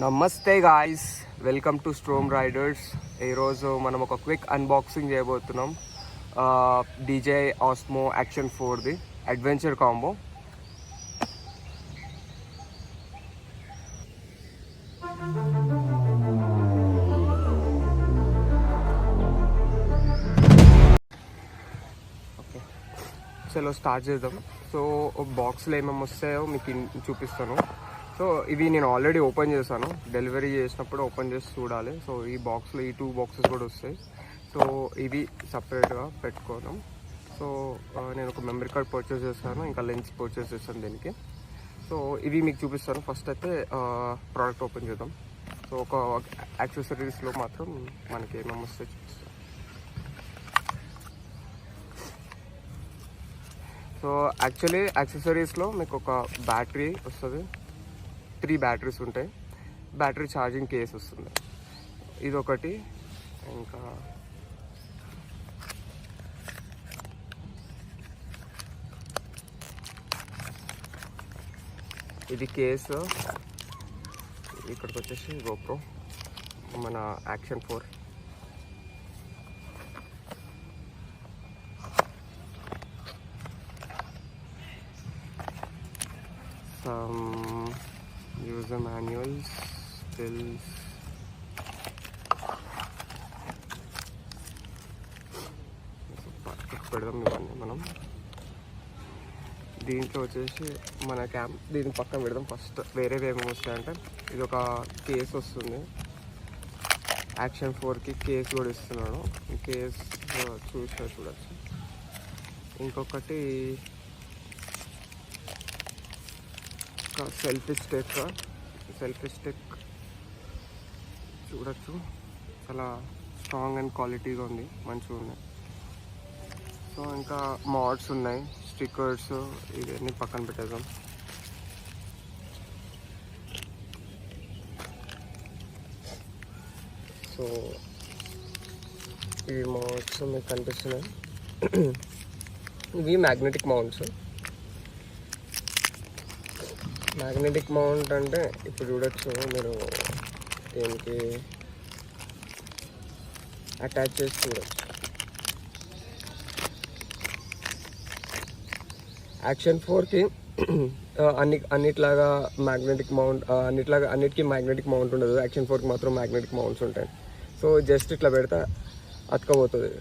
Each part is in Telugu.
నమస్తే guys, welcome to storm riders. ఈరోజు మనం ఒక క్విక్ అన్బాక్సింగ్ చేయబోతున్నాం. DJI Osmo Action 4ది అడ్వెంచర్ కాంబో. ఓకే, చలో స్టార్ట్ చేద్దాం. సో బాక్స్లో ఏమేమి వస్తాయో మీకు చూపిస్తాను. సో ఇవి నేను ఆల్రెడీ ఓపెన్ చేశాను, డెలివరీ చేసినప్పుడు ఓపెన్ చేసి చూడాలి. సో ఈ బాక్స్లో ఈ 2 బాక్సెస్ కూడా వస్తాయి. సో ఇవి సపరేట్గా పెట్టుకోవడం. సో నేను ఒక మెమరీ కార్డ్ పర్చేస్ చేశాను, ఇంకా లెన్స్ పర్చేస్ చేశాను దీనికి. సో ఇవి మీకు చూపిస్తాను. ఫస్ట్ అయితే ప్రోడక్ట్ ఓపెన్ చేద్దాం. సో ఒక యాక్సెసరీస్లో మాత్రం మనకి ఏమేమి వస్తాయి చూపిస్తాను. సో యాక్చువల్లీ యాక్సెసరీస్లో మీకు ఒక బ్యాటరీ వస్తుంది, 3 బ్యాటరీస్ ఉంటాయి, బ్యాటరీ ఛార్జింగ్ కేస్ వస్తుంది, ఇది ఒకటి. ఇంకా ఇది కేసు. ఇక్కడికి వచ్చేసి GoPro మన Action 4. Some user manuals, bills, పెడదాం ఇవన్నీ మనం. దీంట్లో వచ్చేసి మన దీని పక్కన పెడదాం. ఫస్ట్ వేరేవి ఏమేమి వస్తాయంటే ఇది ఒక కేస్ వస్తుంది, Action 4కి కేస్ కూడా ఇస్తున్నాడు. ఈ కేస్ చూడచ్చు. ఇంకొకటి సెల్ఫీ స్టిక్ చూడొచ్చు, చాలా స్ట్రాంగ్ అండ్ క్వాలిటీగా ఉంది, మంచిగా ఉన్నాయి. సో ఇంకా మోడ్స్ ఉన్నాయి, స్టిక్కర్స్, ఇవన్నీ పక్కన పెట్టేద్దాం. సో ఈ మౌంట్స్ మీకు కనిపిస్తున్నాయి, ఇవి మ్యాగ్నెటిక్ మౌంట్స్. మ్యాగ్నెటిక్ మౌంట్ అంటే ఇప్పుడు చూడొచ్చు మీరు, దీనికి అటాచ్ చేసి చూడొచ్చు. Action 4కి అన్నిట్లాగా మ్యాగ్నెటిక్ మౌంట్, అన్నిటికీ మ్యాగ్నెటిక్ మౌంట్ ఉండదు. Action 4కి మాత్రం మ్యాగ్నెటిక్ మౌంట్స్ ఉంటాయి. సో జస్ట్ ఇట్లా పెడితే అతుకపోతుంది.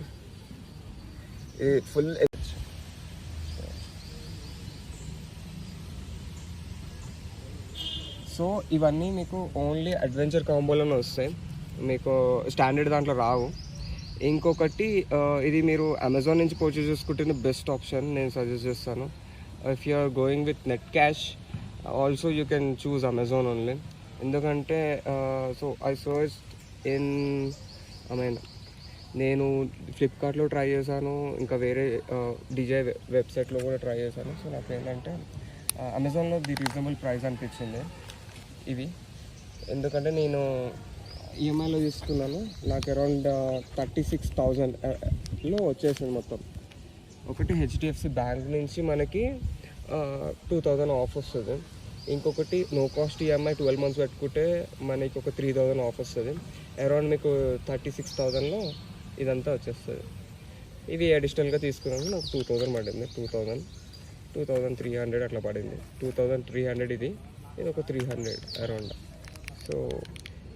ఇది ఫుల్. సో ఇవన్నీ మీకు ఓన్లీ అడ్వెంచర్ కాంబోలోనే వస్తాయి, మీకు స్టాండర్డ్ దాంట్లో రావు. ఇంకొకటి ఇది మీరు అమెజాన్ నుంచి పర్చేస్ చేసుకుంటే బెస్ట్ ఆప్షన్ నేను సజెస్ట్ చేస్తాను. If you are going with net cash also you can choose Amazon only. ఎందుకంటే సో ఐ సర్చ్ ఇన్ నేను ఫ్లిప్కార్ట్లో ట్రై చేశాను, ఇంకా వేరే DJI వెబ్సైట్లో కూడా ట్రై చేశాను. సో నాకు ఏంటంటే అమెజాన్లో ది రీజనబుల్ ప్రైస్ అనిపించింది ఇవి. ఎందుకంటే నేను ఈఎంఐలో తీసుకున్నాను, నాకు అరౌండ్ 36,000లో వచ్చేసింది మొత్తం. ఒకటి HDFC బ్యాంక్ నుంచి మనకి 2,000 ఆఫ్ వస్తుంది. ఇంకొకటి నో కాస్ట్ ఈఎంఐ 12 months పెట్టుకుంటే మనకి ఒక 3,000 ఆఫ్ వస్తుంది. అరౌండ్ మీకు 36,000లో ఇదంతా వచ్చేస్తుంది. ఇది అడిషనల్గా తీసుకున్నాను, నాకు 2,000 పడింది. 2,300 అట్లా పడింది. 2,300 ఇది ఒక 300 అరౌండ్. సో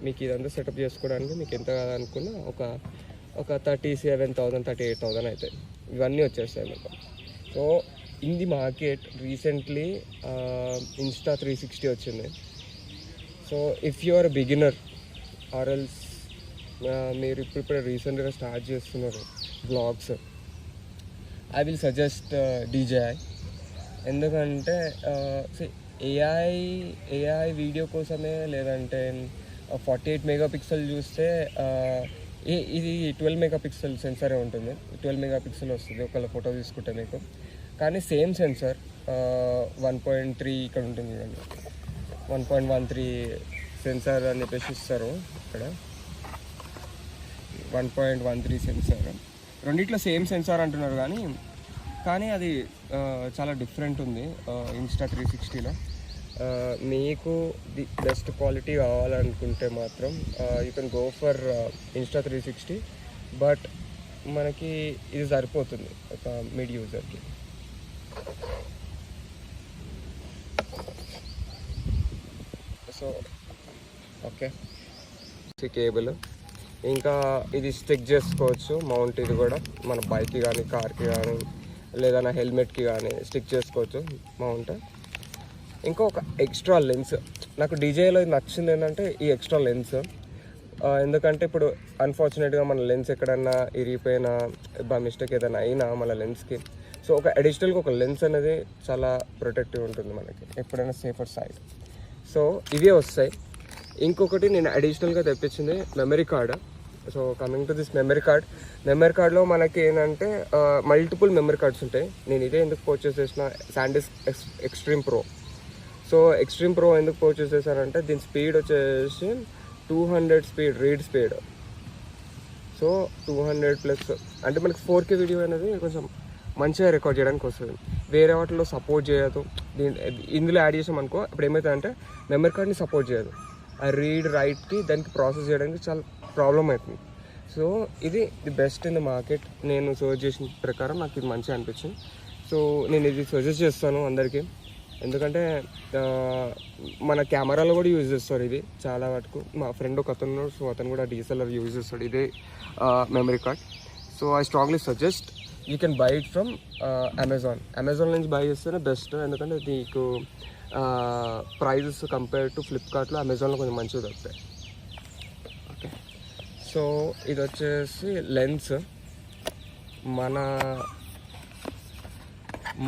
మీకు ఇదంతా సెటప్ చేసుకోవడానికి మీకు ఎంత కాదనుకున్నా ఒక 37,000 38,000 అవుతాయి. ఇవన్నీ వచ్చేస్తాయి మీకు. So in the market recently Insta360 వచ్చింది. So if you are beginner or else మీరు ఇప్పుడే రీసెంట్గా స్టార్ట్ చేస్తున్నారు vlogs, I will suggest DJI. ఎందుకంటే ఏఐ వీడియో కోసమే, లేదంటే 48 మెగాపిక్సెల్ చూస్తే ఇది 12 మెగాపిక్సెల్ సెన్సరే ఉంటుంది. 12 మెగాపిక్సెల్ వస్తుంది ఒకవేళ ఫోటో తీసుకుంటే మీకు. కానీ సేమ్ సెన్సర్ 1.3 ఇక్కడ ఉంటుంది చూడండి, 1.13 సెన్సార్ అని చెప్పేసి ఇస్తారు ఇక్కడ. 1.13 సెన్సార్, రెండిట్లో సేమ్ సెన్సార్ అంటున్నారు, కానీ అది చాలా డిఫరెంట్ ఉంది Insta360లో. మీకు ది బెస్ట్ క్వాలిటీ కావాలనుకుంటే మాత్రం you can go for Insta360, but మనకి ఇది సరిపోతుంది ఒక మిడ్ యూజర్కి. సో ఓకే, కేబుల్ ఇంకా ఇది స్టిక్ చేసుకోవచ్చు మౌంట్. ఇది కూడా మన బైక్కి కానీ కార్కి కానీ లేదా నా హెల్మెట్కి కానీ స్టిక్ చేసుకోవచ్చు మౌంట్. ఇంకా ఒక ఎక్స్ట్రా లెన్స్ నాకు డీజేలో నచ్చింది ఏంటంటే ఈ ఎక్స్ట్రా లెన్స్. ఎందుకంటే ఇప్పుడు అన్ఫార్చునేట్గా మన లెన్స్ ఎక్కడన్నా ఇరిగిపోయినా బై మిస్టేక్ ఏదైనా అయినా మన లెన్స్కి, సో ఒక అడిషనల్గా ఒక లెన్స్ అనేది చాలా ప్రొటెక్టివ్ ఉంటుంది మనకి, ఎప్పుడైనా సేఫర్ సైడ్. సో ఇవే వస్తాయి. ఇంకొకటి నేను అడిషనల్గా తెప్పించింది memory card. So coming to this memory కార్డ్లో మనకి ఏంటంటే మల్టిపుల్ మెమరీ కార్డ్స్ ఉంటాయి. నేను ఇదే ఎందుకు పర్చేస్ చేసిన, SanDisk extreme pro. So extreme pro ఎందుకు పర్చేస్ చేశానంటే దీని స్పీడ్ వచ్చేసి 200 స్పీడ్, రీడ్ స్పీడ్. సో 200+ అంటే మనకి 4K వీడియో అనేది కొంచెం మంచిగా రికార్డ్ చేయడానికి వస్తుంది. వేరే వాటిలో సపోర్ట్ చేయదు. ఇందులో యాడ్ చేసామనుకో ఇప్పుడు ఏమవుతుందంటే మెమరీ కార్డ్ని సపోర్ట్ చేయదు. ఆ రీడ్ రైట్కి దానికి ప్రాసెస్ చేయడానికి చాలా ప్రాబ్లం అవుతుంది. సో ఇది the best in the market. నేను సర్చ్ చేసిన ప్రకారం నాకు ఇది మంచిగా అనిపించింది. సో నేను ఇది సజెస్ట్ చేస్తాను అందరికీ. ఎందుకంటే మన కెమెరాలో కూడా యూజ్ చేస్తారు ఇది చాలా వరకు. మా ఫ్రెండ్ ఒక అతను, సో అతను కూడా DSLR యూజ్ చేస్తాడు ఇదే memory card. So I strongly suggest you can buy it from Amazon నుంచి బై చేస్తేనే బెస్ట్. ఎందుకంటే నీకు ప్రైజెస్ కంపేర్ టు ఫ్లిప్కార్ట్లో, అమెజాన్లో కొంచెం మంచిగా దొరుకుతాయి. ఓకే, సో ఇది వచ్చేసి లెన్స్.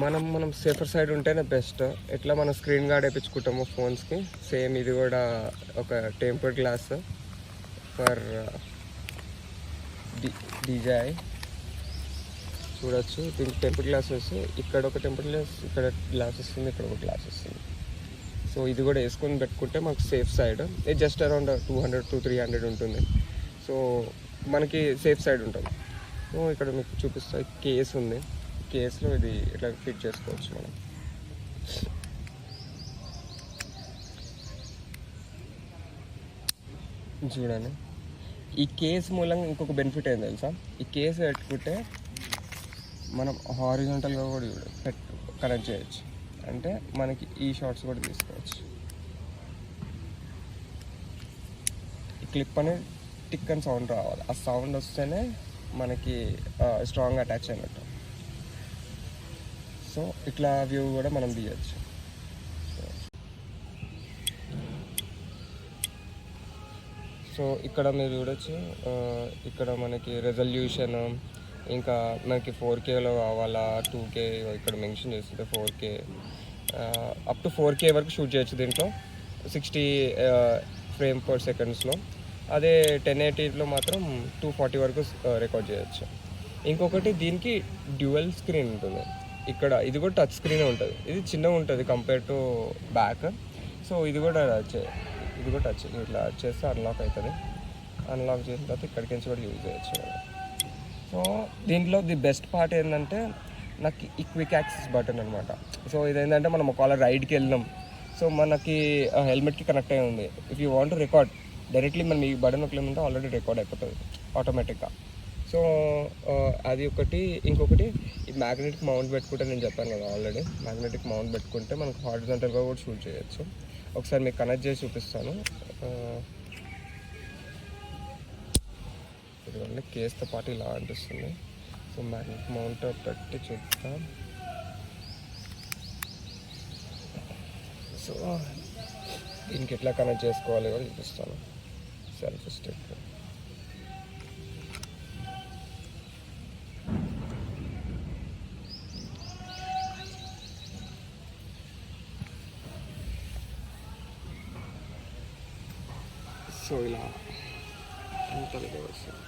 మనం సేఫర్ సైడ్ ఉంటేనే బెస్ట్. ఎట్లా మనం స్క్రీన్ గార్డ్ వేయించుకుంటాము ఫోన్స్కి, సేమ్ ఇది కూడా ఒక టెంపర్డ్ గ్లాస్ ఫర్ DJI చూడొచ్చు. దీనికి టెంపర్డ్ గ్లాస్ వస్తే ఇక్కడ ఒక టెంపర్డ్ గ్లాస్, ఇక్కడ గ్లాస్ వస్తుంది, ఇక్కడ ఒక గ్లాస్ వస్తుంది. సో ఇది కూడా వేసుకొని పెట్టుకుంటే మనకు సేఫ్ సైడ్. ఇది జస్ట్ అరౌండ్ 200 to 300 ఉంటుంది. సో మనకి సేఫ్ సైడ్ ఉంటుంది. సో ఇక్కడ మీకు చూపిస్తా, కేస్ ఉంది. కేసులో ఇది ఇట్లా ఫిట్ చేసుకోవచ్చు మనం. చూడండి, ఈ కేస్ మూలంగా ఇంకొక బెనిఫిట్ ఏంది తెలుసా? ఈ కేసు పెట్టుకుంటే మనం హారిజాంటల్గా కూడా కనెక్ట్ చేయొచ్చు. అంటే మనకి ఈ షార్ట్స్ కూడా తీసుకోవచ్చు. ఈ క్లిప్ అనేది టిక్ అని సౌండ్ రావాలి. ఆ సౌండ్ వస్తేనే మనకి స్ట్రాంగ్ అటాచ్ అయినట్టు. సో ఇట్లా వ్యూ కూడా మనం తీయచ్చు. సో ఇక్కడ మీరు చూడొచ్చు, ఇక్కడ మనకి రెజల్యూషన్, ఇంకా మనకి 4Kలో కావాలా 2K, ఇక్కడ మెన్షన్ చేస్తుంది 4K, అప్ టు 4K వరకు షూట్ చేయొచ్చు దీంట్లో 60 frames/second. అదే 1080లో మాత్రం 240 వరకు రికార్డ్ చేయొచ్చు. ఇంకొకటి దీనికి డ్యూయల్ స్క్రీన్ ఉంటుంది. ఇక్కడ ఇది కూడా టచ్ స్క్రీనే ఉంటుంది. ఇది చిన్నగా ఉంటుంది కంపేర్ టు బ్యాక్. సో ఇది కూడా టచ్ ఇట్లా చేస్తే అన్లాక్ అవుతుంది. అన్లాక్ చేసిన తర్వాత ఇక్కడికి నుంచి కూడా యూజ్ చేయొచ్చు. సో దీంట్లో ది బెస్ట్ పార్ట్ ఏంటంటే నాకు ఈ క్విక్ యాక్సెస్ బటన్ అనమాట. సో ఇదేంటంటే మనం ఒకవేళ రైడ్కి వెళ్ళినాం, సో మనకి హెల్మెట్కి కనెక్ట్ అయి ఉంది. If you want record directly మనం ఈ బటన్ ఒకలేమంటే ఆల్రెడీ రికార్డ్ అయిపోతుంది ఆటోమేటిక్గా. సో అది ఒకటి. ఇంకొకటి ఈ మ్యాగ్నెటిక్ మౌంట్ పెట్టుకుంటే, నేను చెప్పాను కదా ఆల్రెడీ, మ్యాగ్నెటిక్ మౌంట్ పెట్టుకుంటే మనకు హారిజాంటల్గా కూడా షూట్ చేయొచ్చు. ఒకసారి మీకు కనెక్ట్ చేసి చూపిస్తాను. ఇదిగోండి, కేస్తో పాటు ఇలా అనిపిస్తుంది. సో మ్యాగ్నెటిక్ మౌంట్ పెట్టి చూద్దాం. సో దీనికి ఎట్లా కనెక్ట్ చేసుకోవాలి కూడా చూపిస్తాను. Self stick. సో ఇలా అంతగా వస్తుంది.